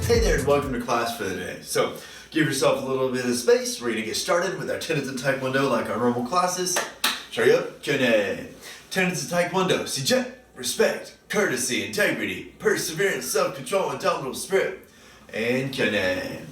Hey there and welcome to class for the day. So give yourself a little bit of space. We're going to get started with our tenets of Taekwondo like our normal classes. Shariya, Kyone. Tenets of Taekwondo. Sijet, respect, courtesy, integrity, perseverance, self-control, indomitable spirit. And Kyone.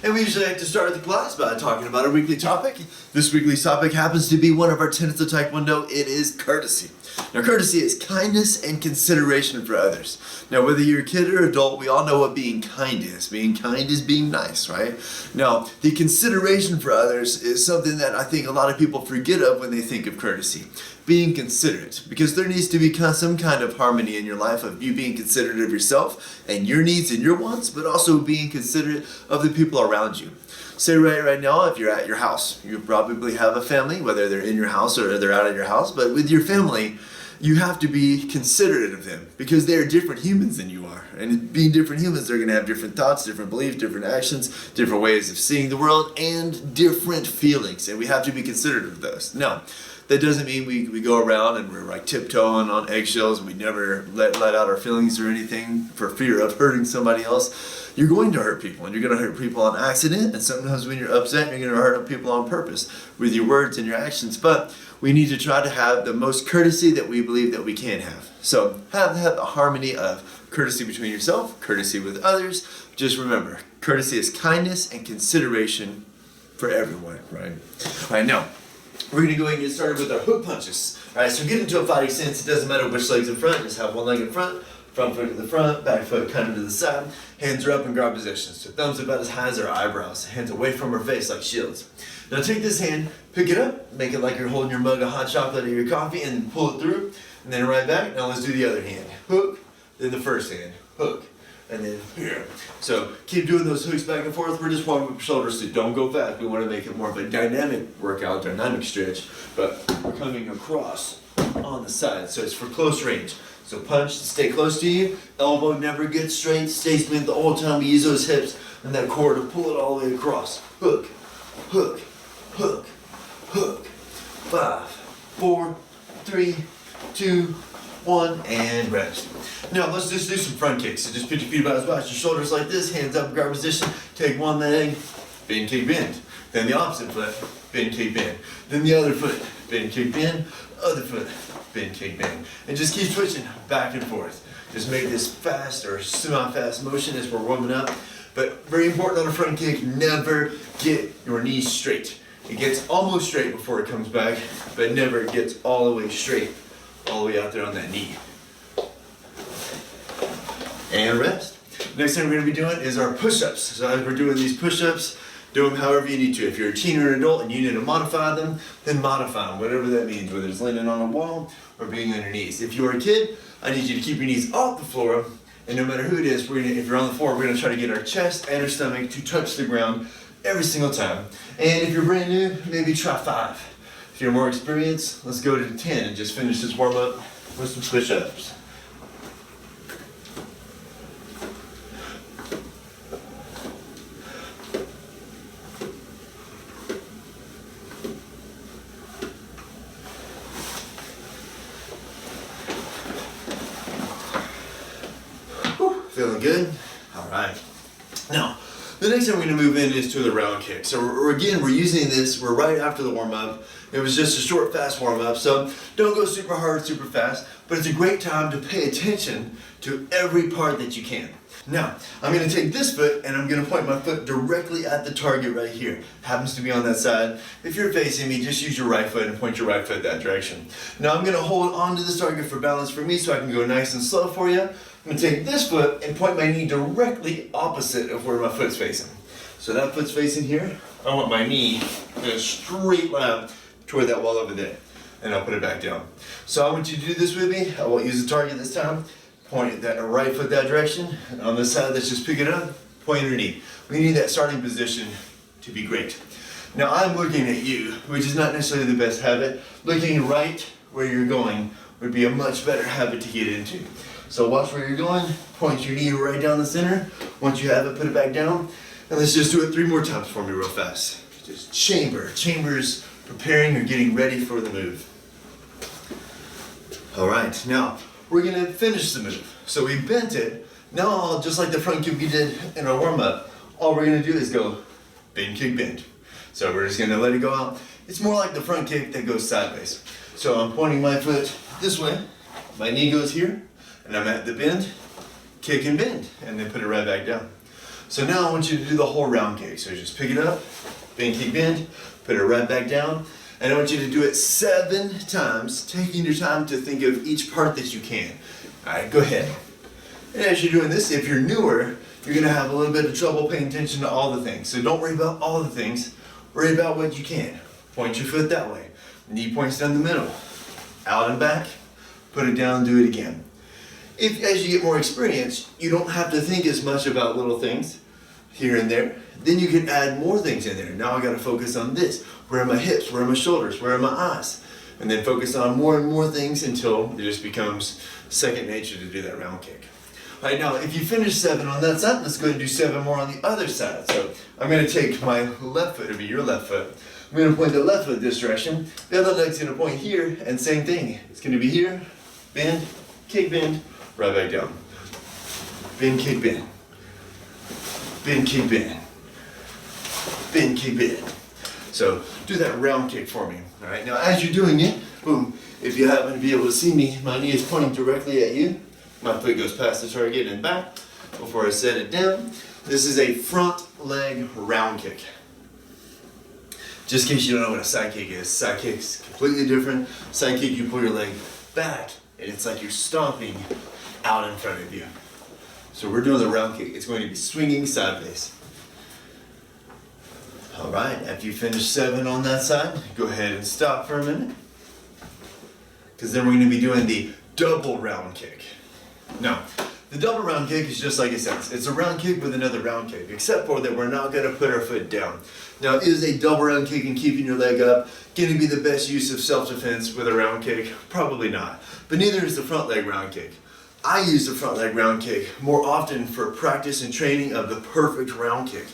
And we usually like to start the class by talking about our weekly topic. This weekly topic happens to be one of our tenets of Taekwondo. It is courtesy. Now, courtesy is kindness and consideration for others. Now, whether you're a kid or adult, we all know what being kind is. Being kind is being nice, right? Now, the consideration for others is something that I think a lot of people forget of when they think of courtesy. Being considerate, because there needs to be some kind of harmony in your life of you being considerate of yourself and your needs and your wants, but also being considerate of the people around you. Say right now, if you're at your house, you probably have a family, whether they're in your house or they're out of your house, but with your family, you have to be considerate of them because they are different humans than you are. And being different humans, they're going to have different thoughts, different beliefs, different actions, different ways of seeing the world, and different feelings. And we have to be considerate of those. Now, that doesn't mean we go around and we're like tiptoeing on eggshells and we never let out our feelings or anything for fear of hurting somebody else. You're going to hurt people, and you're going to hurt people on accident, and sometimes when you're upset, you're going to hurt people on purpose with your words and your actions. But we need to try to have the most courtesy that we believe that we can have. So have the harmony of courtesy between yourself, courtesy with others. Just remember, courtesy is kindness and consideration for everyone, right? All right, now, we're going to go ahead and get started with our hook punches. All right, so get into a fighting stance. It doesn't matter which leg's in front. Just have one leg in front foot to the front, back foot kind of to the side. Hands are up in guard position. So thumbs about as high as our eyebrows. Hands away from our face like shields. Now take this hand, pick it up, make it like you're holding your mug of hot chocolate or your coffee, and then pull it through. And then right back. Now let's do the other hand. Hook, then the first hand. Hook, and then here. So keep doing those hooks back and forth. We're just warming up your shoulders, so don't go fast. We want to make it more of a dynamic workout, dynamic stretch, but we're coming across on the side, so it's for close range. So punch to stay close to you, elbow never gets straight, stay bent the whole time. We use those hips and that core to pull it all the way across. Hook, hook, hook, hook. 5, 4, 3, 2, 1, and rest. Now let's just do some front kicks. So just put your feet about as wide as your shoulders like this, hands up, guard position. Take one leg, bend, kick, bend. Then the opposite foot, bend, kick, bend. Then the other foot, bend, kick, bend. Other foot, bend, kick, bend. And just keep switching back and forth. Just make this fast or semi-fast motion as we're warming up. But very important on a front kick, never get your knees straight. It gets almost straight before it comes back, but never gets all the way straight, all the way out there on that knee. And rest. Next thing we're going to be doing is our push-ups. So as we're doing these push-ups, do them however you need to. If you're a teen or an adult and you need to modify them, then modify them, whatever that means, whether it's landing on a wall or being on your knees. If you're a kid, I need you to keep your knees off the floor, and no matter who it is, if you're on the floor, we're going to try to get our chest and our stomach to touch the ground every single time. And if you're brand new, maybe try 5. If you're more experienced, let's go to 10 and just finish this warm-up with some push-ups. Feeling good? All right. Now, the next thing we're going to move in is to the round kick. So we're using this, we're right after the warm-up. It was just a short, fast warm-up, so don't go super hard, super fast, but it's a great time to pay attention to every part that you can. Now, I'm going to take this foot and I'm going to point my foot directly at the target right here. Happens to be on that side. If you're facing me, just use your right foot and point your right foot that direction. Now I'm going to hold on to this target for balance for me so I can go nice and slow for you. I'm going to take this foot and point my knee directly opposite of where my foot's facing. So that foot's facing here. I want my knee in a straight line toward that wall over there. And I'll put it back down. So I want you to do this with me. I won't use the target this time. Point that right foot that direction. And on this side, let's just pick it up, point your knee. We need that starting position to be great. Now I'm looking at you, which is not necessarily the best habit. Looking right where you're going would be a much better habit to get into. So watch where you're going, point your knee right down the center. Once you have it, put it back down. And let's just do it 3 more times for me real fast. Just chambers preparing or getting ready for the move. All right, now we're gonna finish the move. So we bent it, Now, just like the front kick we did in our warm-up, all we're gonna do is go bend, kick, bend. So we're just gonna let it go out. It's more like the front kick that goes sideways. So I'm pointing my foot this way, my knee goes here, and I'm at the bend, kick and bend, and then put it right back down. So now I want you to do the whole round kick. So just pick it up, bend, kick, bend, put it right back down, and I want you to do it 7 times, taking your time to think of each part that you can. All right, go ahead. And as you're doing this, if you're newer, you're gonna have a little bit of trouble paying attention to all the things. So don't worry about all the things, worry about what you can. Point your foot that way. Knee points down the middle. Out and back, put it down, do it again. If, as you get more experience, you don't have to think as much about little things here and there, then you can add more things in there. Now I gotta focus on this. Where are my hips? Where are my shoulders? Where are my eyes? And then focus on more and more things until it just becomes second nature to do that round kick. All right, now if you finish 7 on that side, let's go ahead and do 7 more on the other side. So I'm gonna take my left foot, it'll be your left foot. I'm gonna point the left foot this direction. The other leg's gonna point here, and same thing. It's gonna be here, bend, kick, bend, right back down. Bend, kick, bend. Bend, kick, bend. Bend, kick, bend. So do that round kick for me. All right, now as you're doing it, boom, if you happen to be able to see me, my knee is pointing directly at you. My foot goes past the target and back before I set it down. This is a front leg round kick. Just in case you don't know what a side kick is, side kick's completely different. Side kick, you pull your leg back, and it's like you're stomping out in front of you. So we're doing the round kick. It's going to be swinging sideways. All right, after you finish 7 on that side, go ahead and stop for a minute. Because then we're going to be doing the double round kick. Now, the double round kick is just like it sounds. It's a round kick with another round kick, except for that we're not going to put our foot down. Now, is a double round kick and keeping your leg up going to be the best use of self-defense with a round kick? Probably not. But neither is the front leg round kick. I use the front leg round kick more often for practice and training of the perfect round kick.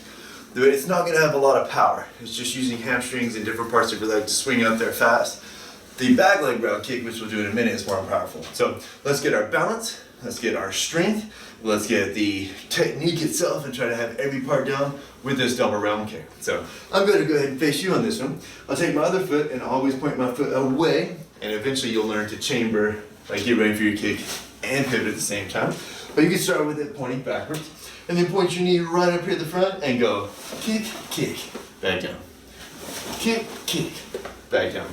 It's not going to have a lot of power. It's just using hamstrings and different parts of your leg to swing up there fast. The back leg round kick, which we'll do in a minute, is more powerful. So let's get our balance, let's get our strength, let's get the technique itself and try to have every part down with this double round kick. So I'm going to go ahead and face you on this one. I'll take my other foot and always point my foot away, and eventually you'll learn to chamber, like get ready for your kick and pivot at the same time. But you can start with it pointing backwards, and then point your knee right up here at the front and go kick, kick, back down. Kick, kick, back down.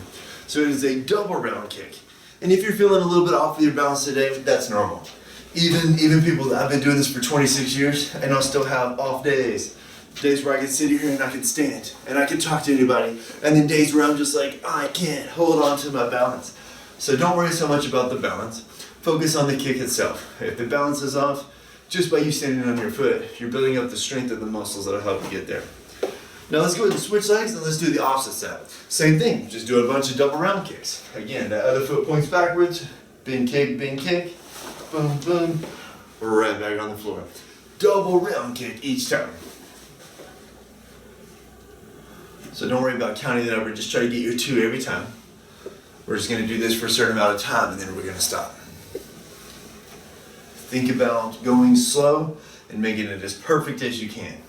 So it is a double round kick. And if you're feeling a little bit off with your balance today, that's normal. Even people that I've been doing this for 26 years, and I'll still have off days. Days where I can sit here and I can stand, and I can talk to anybody. And then days where I'm just like, I can't hold on to my balance. So don't worry so much about the balance. Focus on the kick itself. If the balance is off, just by you standing on your foot, you're building up the strength of the muscles that'll help you get there. Now let's go ahead and switch legs and let's do the opposite side. Same thing, just do a bunch of double round kicks. Again, that other foot points backwards, bend, kick, boom, boom, right back on the floor. Double round kick each time. So don't worry about counting the number, just try to get your 2 every time. We're just gonna do this for a certain amount of time and then we're gonna stop. Think about going slow and making it as perfect as you can.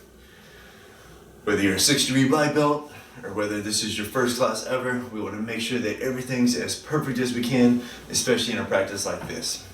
Whether you're a 6-degree black belt or whether this is your first class ever, we want to make sure that everything's as perfect as we can, especially in a practice like this.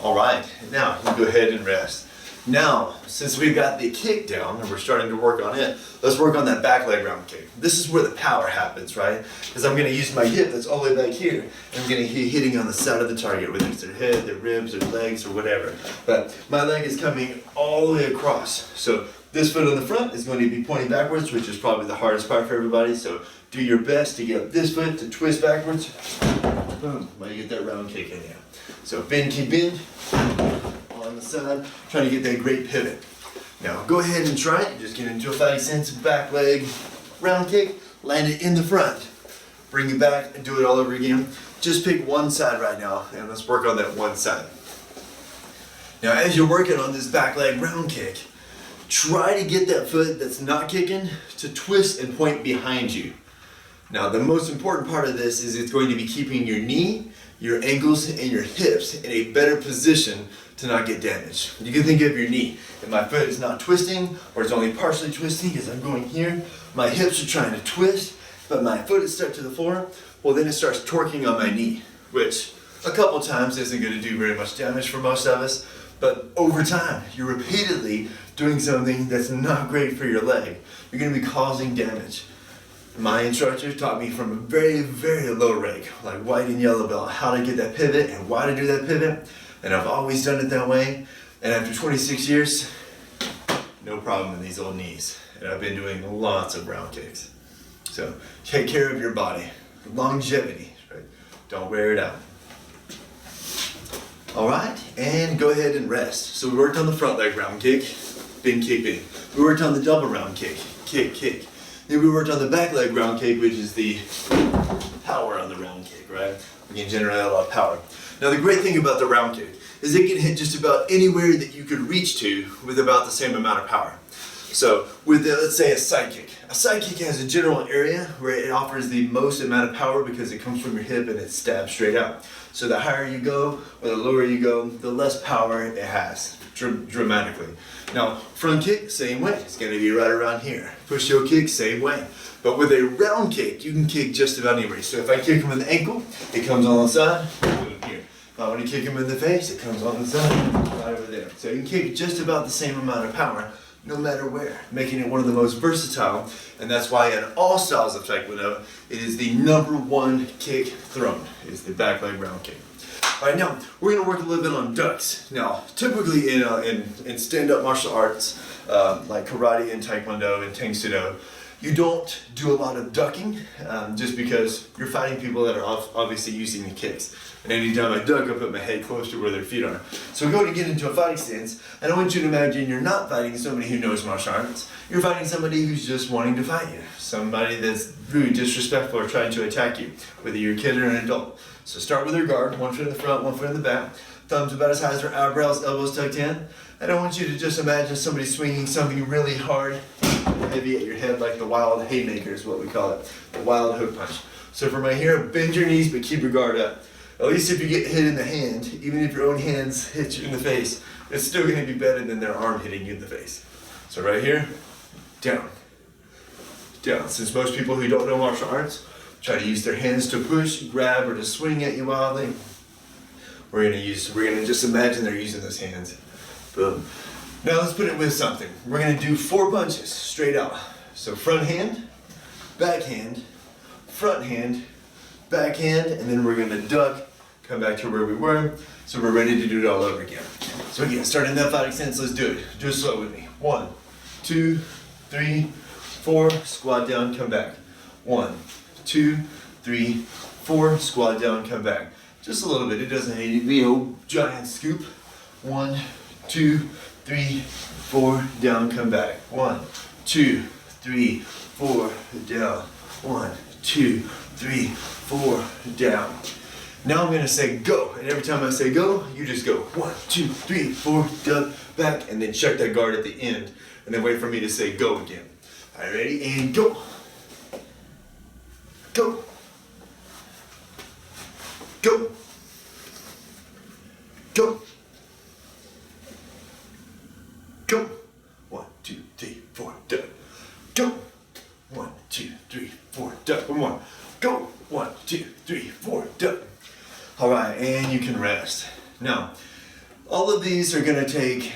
All right, now you go ahead and rest. Now, since we've got the kick down and we're starting to work on it, let's work on that back leg round kick. This is where the power happens, right? Because I'm going to use my hip that's all the way back here, and I'm going to be hitting on the side of the target, whether it's their head, their ribs, their legs, or whatever. But my leg is coming all the way across. So this foot on the front is going to be pointing backwards, which is probably the hardest part for everybody. So do your best to get this foot to twist backwards. Boom, while you get that round kick in there. So bend, keep bend. On the side, trying to get that great pivot. Now go ahead and try it. Just get into a fighting sense, back leg, round kick, land it in the front. Bring it back and do it all over again. Just pick one side right now and let's work on that one side. Now as you're working on this back leg round kick, try to get that foot that's not kicking to twist and point behind you. Now the most important part of this is it's going to be keeping your knee, your ankles, and your hips in a better position to not get damaged. You can think of your knee. If my foot is not twisting, or it's only partially twisting as I'm going here, my hips are trying to twist, but my foot is stuck to the floor, well then it starts torquing on my knee, which a couple times isn't going to do very much damage for most of us, but over time, you're repeatedly doing something that's not great for your leg. You're going to be causing damage. My instructor taught me from a very, very low rank, like white and yellow belt, how to get that pivot and why to do that pivot. And I've always done it that way. And after 26 years, no problem in these old knees. And I've been doing lots of round kicks. So take care of your body. Longevity, right? Don't wear it out. All right, and go ahead and rest. So we worked on the front leg round kick, bing, kick, bing. We worked on the double round kick, kick, kick. Then we worked on the back leg round kick, which is the power on the round kick, right? We can generate a lot of power. Now the great thing about the round kick is it can hit just about anywhere that you could reach to with about the same amount of power. So with, let's say, a side kick. A side kick has a general area where it offers the most amount of power because it comes from your hip and it stabs straight out. So the higher you go or the lower you go, the less power it has, dramatically. Now, front kick, same way. It's going to be right around here. Push heel kick, same way. But with a round kick, you can kick just about anywhere. So if I kick him in the ankle, it comes on the side, here. If I want to kick him in the face, it comes on the side, right over there. So you can kick just about the same amount of power, no matter where, making it one of the most versatile, and that's why in all styles of Taekwondo, it is the #1 kick thrown, is the back leg round kick. All right, now we're going to work a little bit on ducks. Now, typically in stand-up martial arts, like karate and Taekwondo and Tang Soo Do, you don't do a lot of ducking, just because you're fighting people that are obviously using the kicks. And anytime I duck, I put my head close to where their feet are. So go to get into a fighting stance, and I want you to imagine you're not fighting somebody who knows martial arts. You're fighting somebody who's just wanting to fight you. Somebody that's rude, disrespectful, or trying to attack you, whether you're a kid or an adult. So start with your guard, one foot in the front, one foot in the back. Thumbs about as high as their eyebrows, elbows tucked in. And I want you to just imagine somebody swinging something really hard, heavy at your head, like the wild haymaker is what we call it, the wild hook punch. So from right here, bend your knees, but keep your guard up. At least if you get hit in the hand, even if your own hands hit you in the face, it's still going to be better than their arm hitting you in the face. So right here, down, down. Since most people who don't know martial arts try to use their hands to push, grab, or to swing at you wildly, we're going to just imagine they're using those hands. Boom. Now let's put it with something. We're going to do 4 punches straight out. So front hand, back hand, front hand, back hand, and then we're going to duck, come back to where we were, so we're ready to do it all over again. So again, starting that fighting stance, let's do it. Do it slow with me. 1, 2, 3, 4, squat down, come back. 1, 2, 3, 4, squat down, come back. Just a little bit, it doesn't need to be a giant scoop. 1, 2, 3, 4, down, come back. 1, 2, 3, 4, down. 1, 2, 3, 4, down. Now I'm going to say go, and every time I say go, you just go 1, 2, 3, 4, down, back, and then check that guard at the end, and then wait for me to say go again. All right, ready? And go. Go. Go. Go. Go. 1, 2, 3, 4, down. Go. 1, 2, 3, 4, down. One more. Go. 1, 2, 3, 4, down. All right, and you can rest. Now, all of these are going to take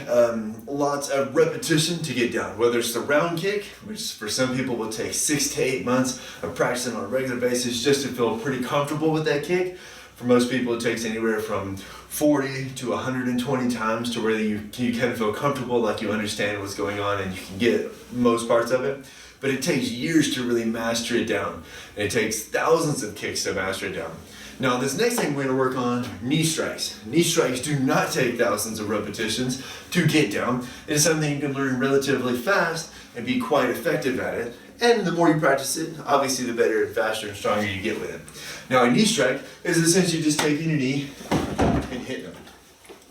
lots of repetition to get down, whether it's the round kick, which for some people will take 6 to 8 months of practicing on a regular basis just to feel pretty comfortable with that kick. For most people, it takes anywhere from 40 to 120 times to where you kind of feel comfortable, like you understand what's going on and you can get most parts of it. But it takes years to really master it down. And it takes thousands of kicks to master it down. Now, this next thing we're going to work on, knee strikes. Knee strikes do not take thousands of repetitions to get down. It is something you can learn relatively fast and be quite effective at it. And the more you practice it, obviously the better and faster and stronger you get with it. Now, a knee strike is essentially just taking your knee and hitting it.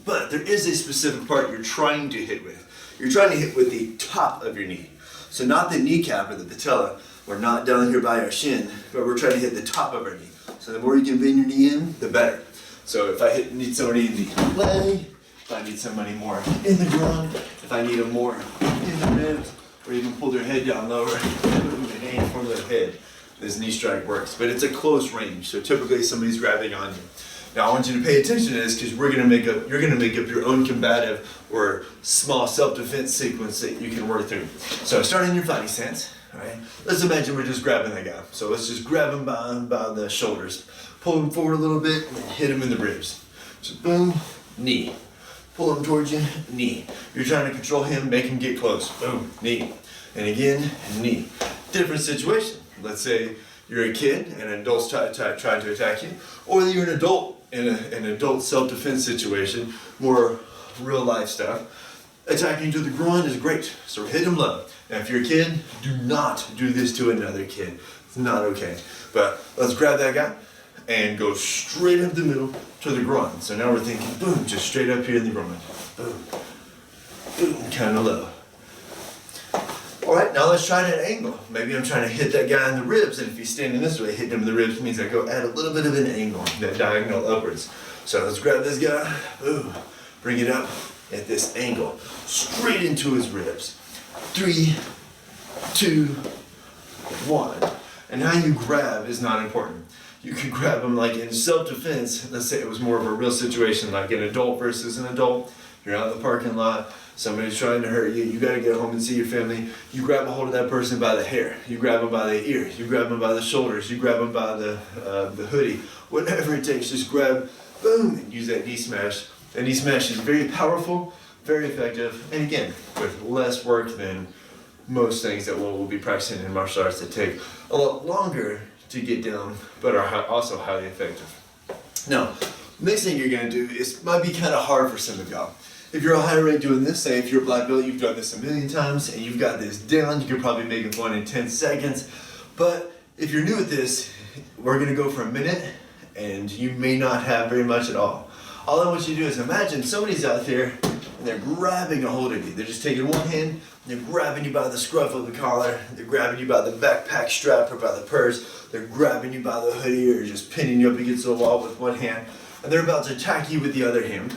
But there is a specific part you're trying to hit with. You're trying to hit with the top of your knee. So not the kneecap or the patella, We're not down here by our shin, but we're trying to hit the top of our knee. So the more you can bend your knee in, the better. So if I need somebody in the leg, if I need somebody more in the groin, if I need them more in the ribs, or even pull their head down lower, and aim for their head, this knee strike works. But it's a close range, so typically somebody's grabbing on you. Now I want you to pay attention to this because you're gonna make up your own combative or small self-defense sequence that you can work through. So start in your fighting stance. All right. Let's imagine we're just grabbing that guy. So let's just grab him by the shoulders, pull him forward a little bit, and hit him in the ribs. So boom, knee. Pull him towards you, knee. You're trying to control him, make him get close. Boom, knee. And again, knee. Different situation. Let's say you're a kid and an adult's trying to attack you, or you're an adult in an adult self-defense situation, more real life stuff. Attacking to the groin is great, so hit him low. Now if you're a kid, do not do this to another kid. It's not okay. But let's grab that guy and go straight up the middle to the groin. So now we're thinking, boom, just straight up here in the groin. Boom, boom, kind of low. All right, now let's try that angle. Maybe I'm trying to hit that guy in the ribs, and if he's standing this way, hitting him in the ribs means I go add a little bit of an angle, that diagonal upwards. So let's grab this guy, boom, bring it up at this angle, straight into his ribs. 3, 2, 1. And how you grab is not important. You can grab him like in self-defense. Let's say it was more of a real situation, like an adult versus an adult. You're out in the parking lot, somebody's trying to hurt you, you gotta get home and see your family. You grab a hold of that person by the hair, you grab them by the ears, you grab them by the shoulders, you grab them by the hoodie, whatever it takes, just grab, boom, and use that knee smash. That knee smash is very powerful, very effective, and again, with less work than most things that we'll be practicing in martial arts that take a lot longer to get down, but are also highly effective. Now, next thing you're gonna do is, might be kind of hard for some of y'all. If you're a higher rate doing this, say if you're a black belt, you've done this a million times and you've got this down, you could probably make it one in 10 seconds. But if you're new at this, we're gonna go for a minute and you may not have very much at all. All I want you to do is imagine somebody's out there and they're grabbing a hold of you. They're just taking one hand, and they're grabbing you by the scruff of the collar, they're grabbing you by the backpack strap or by the purse, they're grabbing you by the hoodie or just pinning you up against the wall with one hand, and they're about to attack you with the other hand.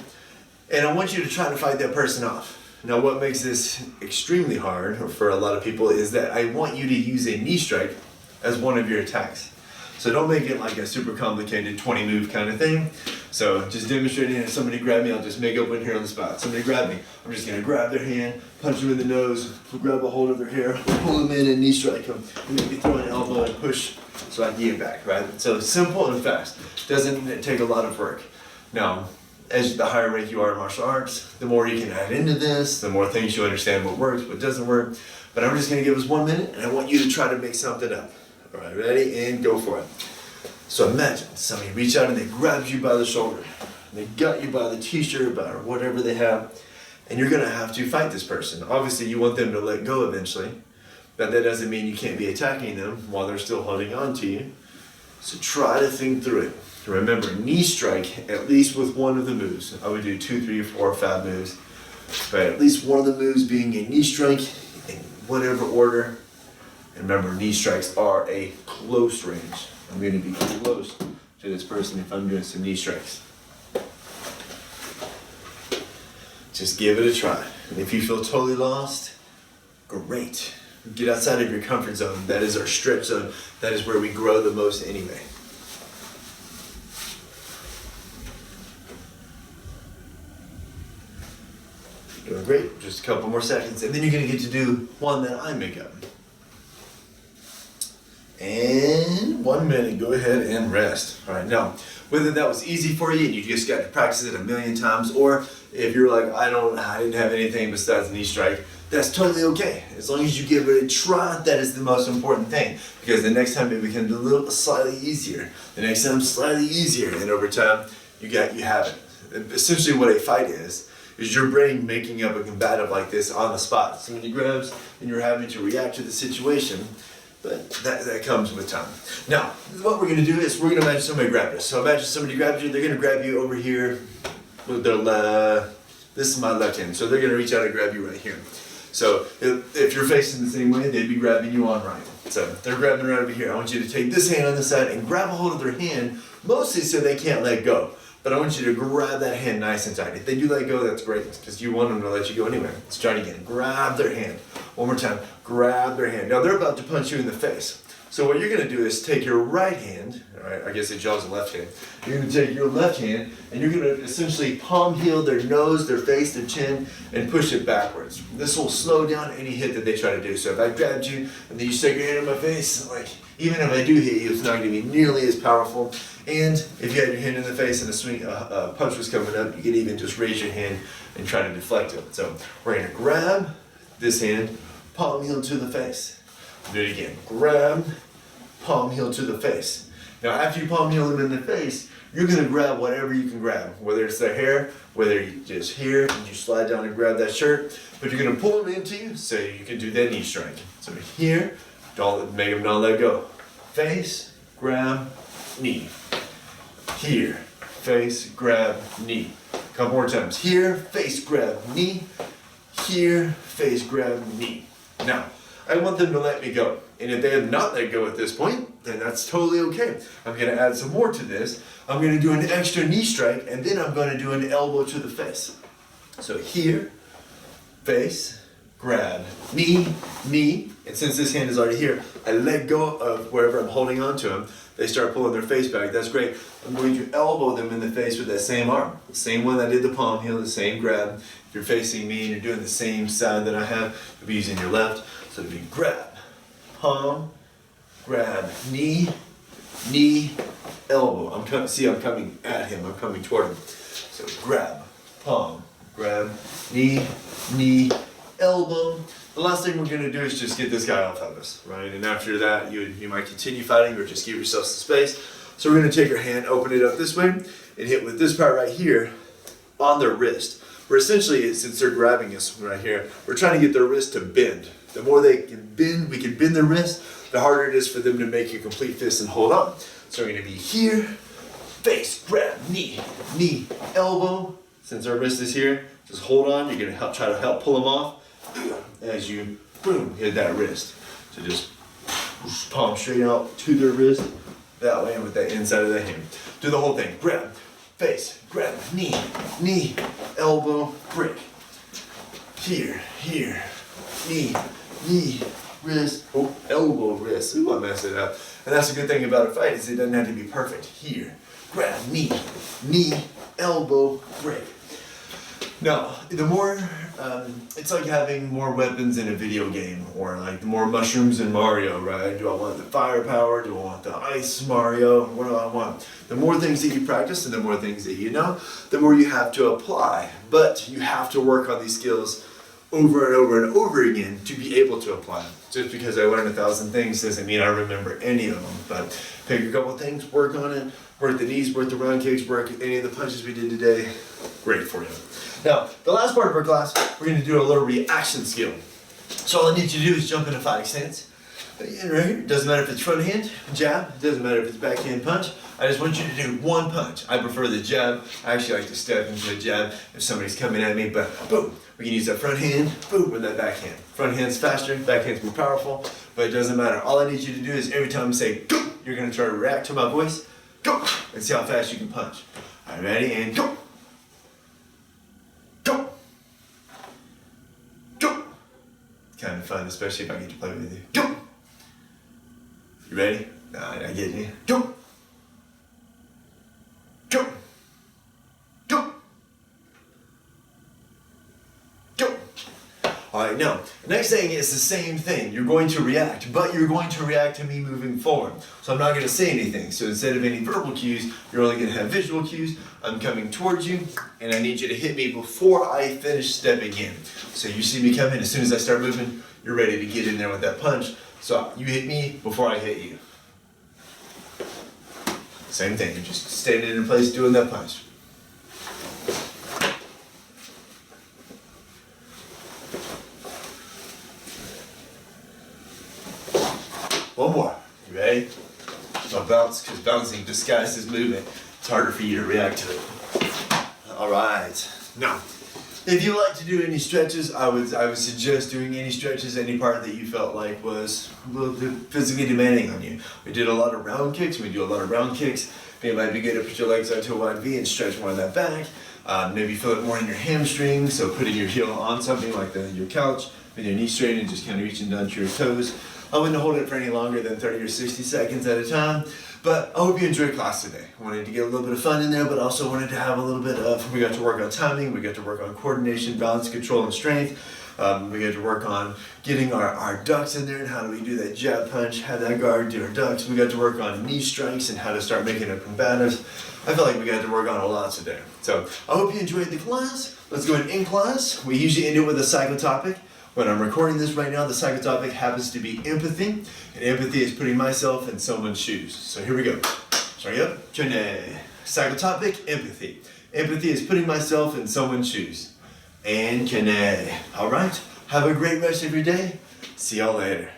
And I want you to try to fight that person off. Now what makes this extremely hard for a lot of people is that I want you to use a knee strike as one of your attacks. So don't make it like a super complicated 20 move kind of thing. So just demonstrating, if somebody grab me, I'll just make up one here on the spot. Somebody grab me, I'm just gonna grab their hand, punch them in the nose, grab a hold of their hair, pull them in and knee strike them, and maybe throw an elbow and push so I can get back, right? So simple and fast. Doesn't take a lot of work. Now, as the higher rank you are in martial arts, the more you can add into this, the more things you understand what works, what doesn't work. But I'm just gonna give us 1 minute and I want you to try to make something up. All right, ready? And go for it. So imagine somebody reach out and they grab you by the shoulder. They got you by the t-shirt or whatever they have, and you're gonna have to fight this person. Obviously you want them to let go eventually, but that doesn't mean you can't be attacking them while they're still holding on to you. So try to think through it. Remember, knee strike at least with one of the moves. I would do 2, 3, 4, 5 moves, but at least one of the moves being a knee strike in whatever order. And remember, knee strikes are a close range. I'm going to be close to this person if I'm doing some knee strikes. Just give it a try. And if you feel totally lost, great. Get outside of your comfort zone. That is our stretch zone. That is where we grow the most anyway. Doing great. Just a couple more seconds. And then you're going to get to do one that I make up. And 1 minute, go ahead and rest. All right, now, whether that was easy for you and you just got to practice it a million times, or if you're like, I didn't have anything besides knee strike, that's totally okay. As long as you give it a try, that is the most important thing. Because the next time it becomes a little slightly easier. The next time slightly easier, and over time, you have it. Essentially what a fight is your brain making up a combative like this on the spot. Somebody grabs and you're having to react to the situation. But that comes with time. Now, what we're gonna do is we're gonna imagine somebody grabbed us. So imagine somebody grabs you, they're gonna grab you over here with their this is my left hand. So they're gonna reach out and grab you right here. So if you're facing the same way, they'd be grabbing you on right. So they're grabbing right over here. I want you to take this hand on the side and grab a hold of their hand, mostly so they can't let go. But I want you to grab that hand nice and tight. If they do let go, that's great, because you want them to let you go anyway. Let's try it again. Grab their hand. One more time. Grab their hand. Now they're about to punch you in the face. So what you're going to do is take your right hand, all right, I guess it jaws the left hand. You're going to take your left hand and you're going to essentially palm heel their nose, their face, their chin, and push it backwards. This will slow down any hit that they try to do. So if I grabbed you and then you stick your hand in my face, like even if I do hit you, it's not going to be nearly as powerful. And if you had your hand in the face and a punch was coming up, you could even just raise your hand and try to deflect it. So we're going to grab this hand, palm heel to the face. Do it again. Grab, palm heel to the face. Now after you palm heel them in the face, you're going to grab whatever you can grab, whether it's their hair, whether you just here and you slide down and grab that shirt, but you're going to pull them into you so you can do that knee strike. So here, don't make them not let go. Face, grab, knee. Here, face, grab, knee. A couple more times. Here, face, grab, knee. Here, face, grab, knee. Now, I want them to let me go. And if they have not let go at this point, then that's totally okay. I'm going to add some more to this. I'm going to do an extra knee strike, and then I'm going to do an elbow to the face. So here, face, grab, knee, knee. And since this hand is already here, I let go of wherever I'm holding on to them. They start pulling their face back. That's great. I'm going to elbow them in the face with that same arm. The same one that did the palm heel, the same grab. If you're facing me and you're doing the same side that I have, you'll be using your left. So it'll be grab, palm, grab, knee, knee, elbow. I'm coming at him. I'm coming toward him. So grab, palm, grab, knee, knee, elbow. The last thing we're going to do is just get this guy off of us, right? And after that, you might continue fighting or just give yourself some space. So we're going to take your hand, open it up this way, and hit with this part right here on their wrist. We're essentially, since they're grabbing us right here, we're trying to get their wrist to bend. The more they can bend, we can bend their wrist, the harder it is for them to make a complete fist and hold on. So we're going to be here, face, grab, knee, knee, elbow. Since our wrist is here, just hold on. You're going to try to help pull them off as you, boom, hit that wrist. So just palm straight out to their wrist, that way with that inside of the hand. Do the whole thing. Grab, face, grab, knee, knee, elbow, break. Here, here, knee, knee, wrist, oh, elbow, wrist. Ooh, I messed it up. And that's a good thing about a fight is it doesn't have to be perfect. Here, grab, knee, knee, elbow, break. Now, the more, it's like having more weapons in a video game, or like the more mushrooms in Mario, right? Do I want the firepower? Do I want the ice Mario? What do I want? The more things that you practice and the more things that you know, the more you have to apply. But you have to work on these skills over and over and over again to be able to apply them. Just because I learned 1,000 things doesn't mean I remember any of them. But pick a couple things, work on it, work the knees, work the round kicks, work any of the punches we did today. Great for you. Now, the last part of our class, we're going to do a little reaction skill. So all I need you to do is jump in a fighting stance. And right here, doesn't matter if it's front hand, jab, doesn't matter if it's backhand punch. I just want you to do one punch. I prefer the jab. I actually like to step into a jab if somebody's coming at me, but boom, we can use that front hand, boom, with that backhand. Front hand's faster, backhand's more powerful, but it doesn't matter. All I need you to do is every time I say go, you're going to try to react to my voice, go, and see how fast you can punch. All right, ready, and go. Go! Go! Kind of fun, especially if I get to play with you. Go! You ready? No, I get you. Go! Go! Go! Go! Alright, now, next thing is the same thing. You're going to react, but you're going to react to me moving forward. So I'm not going to say anything. So instead of any verbal cues, you're only going to have visual cues. I'm coming towards you, and I need you to hit me before I finish stepping in. So you see me coming, as soon as I start moving, you're ready to get in there with that punch. So you hit me before I hit you. Same thing, you're just standing in place doing that punch. One more. You ready? I'll bounce, because bouncing disguises movement. It's harder for you to react to it. All right. Now, If you like to do any stretches, I would suggest doing any stretches, any part that you felt like was a little bit physically demanding on you. We did a lot of round kicks. We do a lot of round kicks. It might be good to put your legs out to a wide V and stretch more of that back. Maybe feel it more in your hamstrings, so putting your heel on something like your couch with your knee straight and just kind of reaching down to your toes. I wouldn't hold it for any longer than 30 or 60 seconds at a time. But I hope you enjoyed class today. Wanted to get a little bit of fun in there, but also wanted to have a little bit of, we got to work on timing, we got to work on coordination, balance, control, and strength. We got to work on getting our ducks in there and how do we do that jab punch, have that guard, do our ducks. We got to work on knee strikes and how to start making it combative. I feel like we got to work on a lot today. So I hope you enjoyed the class. Let's go ahead and end class. We usually end it with a cycle topic. When I'm recording this right now, the cycle topic happens to be empathy. And empathy is putting myself in someone's shoes. So here we go. Cycle topic, empathy. Empathy is putting myself in someone's shoes. And all right, have a great rest of your day. See y'all later.